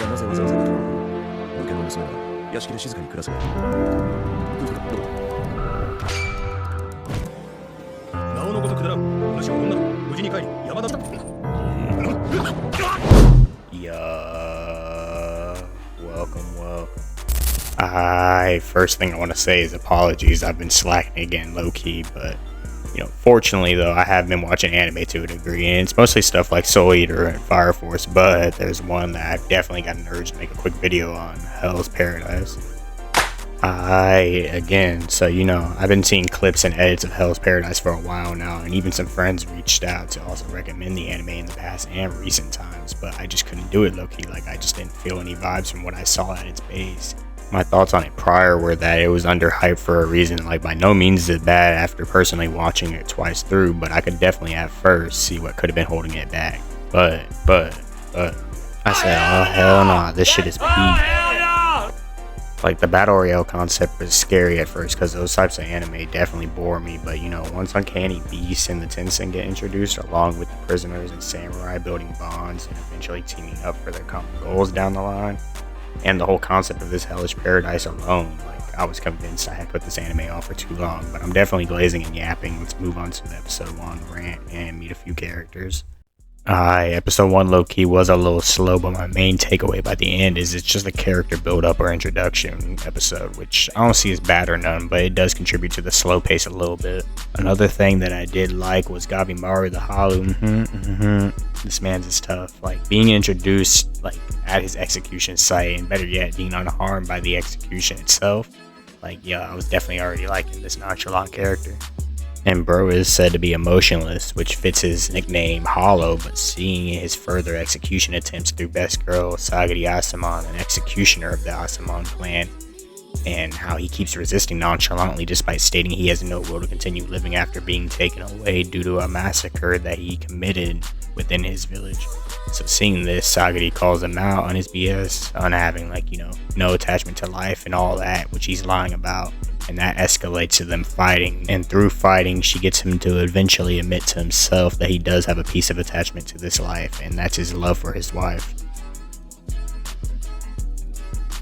がなぜわざわざと武家の娘が屋敷で静かに暮らせ。夫婦がどうだ。なおのことくだらん。私は女だ。無事に帰り山田だ。Welcome. First thing I want to say is apologies. I've been slacking again, low key, but fortunately though, I have been watching anime to a degree, and it's mostly stuff like Soul Eater and Fire Force. But there's one that I've definitely got an urge to make a quick video on: Hell's Paradise. I've been seeing clips and edits of Hell's Paradise for a while now, and even some friends reached out to also recommend the anime in the past and recent times, but I just couldn't do it low-key. Like, I just didn't feel any vibes from what I saw at its base. My thoughts on it prior were that it was underhyped for a reason. Like, by no means is it bad after personally watching it twice through, but I could definitely at first see what could have been holding it back. But I said, oh hell nah, this shit is peak. Like, the battle royale concept was scary at first because those types of anime definitely bore me, but once Uncanny Beasts and the Tensei get introduced, along with the prisoners and samurai building bonds and eventually teaming up for their common goals down the line, and the whole concept of this hellish paradise alone, like, I was convinced I had put this anime off for too long. But I'm definitely glazing and yapping. Let's move on to the episode 1 rant and meet a few characters. Episode 1 low-key was a little slow, but my main takeaway by the end is it's just a character build-up or introduction episode, which I don't see as bad or none, but it does contribute to the slow pace a little bit. Another thing that I did like was Gabimaru the Halu. This man's is tough. Like, being introduced like at his execution site, and better yet, being unharmed by the execution itself. Like, yeah, I was definitely already liking this nonchalant character. And bro is said to be emotionless, which fits his nickname Hollow, but seeing his further execution attempts through best girl Sagari Asamon, an executioner of the Asamon clan, and how he keeps resisting nonchalantly despite stating he has no will to continue living after being taken away due to a massacre that he committed within his village. So seeing this, Sagari calls him out on his BS, on having no attachment to life and all that, which he's lying about. And that escalates to them fighting, and through fighting she gets him to eventually admit to himself that he does have a piece of attachment to this life, and that's his love for his wife.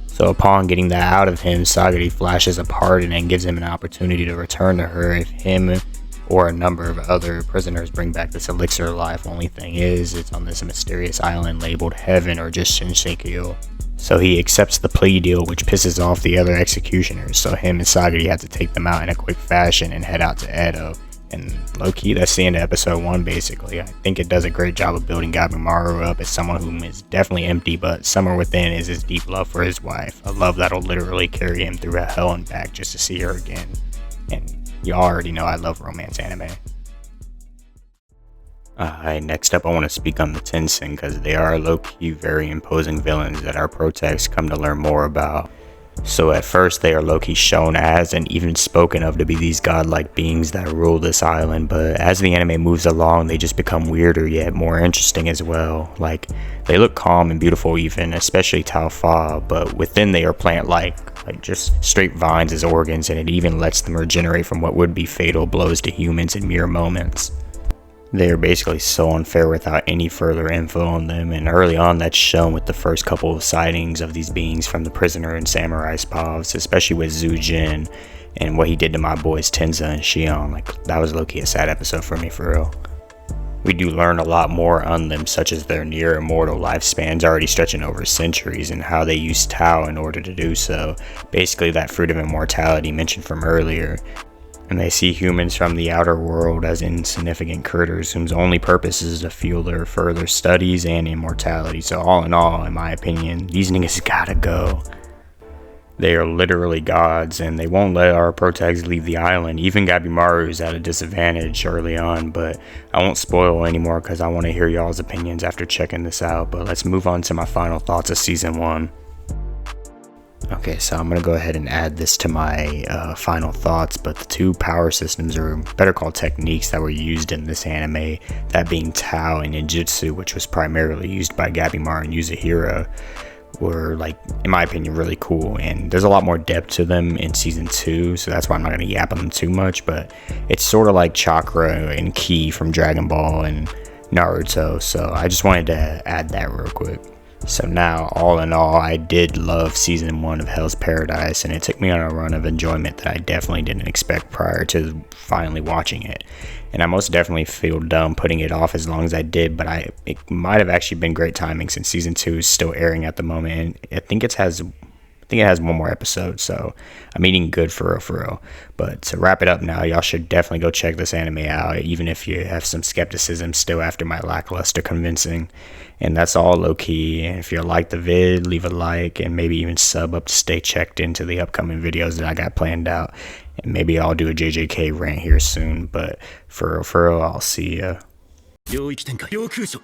So upon getting that out of him, Sagari flashes a pardon and gives him an opportunity to return to her if him or a number of other prisoners bring back this elixir of life. Only thing is, it's on this mysterious island labeled Heaven or just Shinseikyo. So he accepts the plea deal, which pisses off the other executioners, so him and Sagari have to take them out in a quick fashion and head out to Edo. And low-key, that's the end of episode 1 basically. I think it does a great job of building Gabimaru up as someone who is definitely empty, but somewhere within is his deep love for his wife, a love that'll literally carry him through hell and back just to see her again. And you already know I love romance anime. Next up I want to speak on the Tensei, because they are low-key very imposing villains that our protags come to learn more about. So at first they are low-key shown as and even spoken of to be these godlike beings that rule this island, but as the anime moves along they just become weirder yet more interesting as well. Like, they look calm and beautiful even, especially Tao Fa, but within they are plant-like, like just straight vines as organs, and it even lets them regenerate from what would be fatal blows to humans in mere moments. They are basically so unfair without any further info on them, and early on that's shown with the first couple of sightings of these beings from the prisoner and samurai spas, especially with Zhu Jin and what he did to my boys Tenza and Shion. Like, that was low-key a sad episode for me, for real. We do learn a lot more on them, such as their near immortal lifespans already stretching over centuries, and how they use Tao in order to do so, basically that fruit of immortality mentioned from earlier. And they see humans from the outer world as insignificant critters whose only purpose is to fuel their further studies and immortality. So all in all, in my opinion, these niggas gotta go. They are literally gods, and they won't let our protags leave the island. Even Gabimaru is at a disadvantage early on, but I won't spoil anymore because I want to hear y'all's opinions after checking this out. But let's move on to my final thoughts of season 1. Okay, so I'm going to go ahead and add this to my final thoughts, but the two power systems, or better called techniques, that were used in this anime, that being Tao and Ninjutsu, which was primarily used by Gabimaru and Yuzahiro, were, like, in my opinion, really cool, and there's a lot more depth to them in season 2, so that's why I'm not going to yap on them too much, but it's sort of like Chakra and Ki from Dragon Ball and Naruto, so I just wanted to add that real quick. So now, all in all, I did love season 1 of Hell's Paradise, and it took me on a run of enjoyment that I definitely didn't expect prior to finally watching it. And I most definitely feel dumb putting it off as long as I did, but it might have actually been great timing since season 2 is still airing at the moment, and I think it has one more episode, so I'm eating good for real. But to wrap it up now, y'all should definitely go check this anime out, even if you have some skepticism still after my lackluster convincing. And that's all low key. And if you like the vid, leave a like and maybe even sub up to stay checked into the upcoming videos that I got planned out. And maybe I'll do a JJK rant here soon. But for real, I'll see ya. 領域展開領空所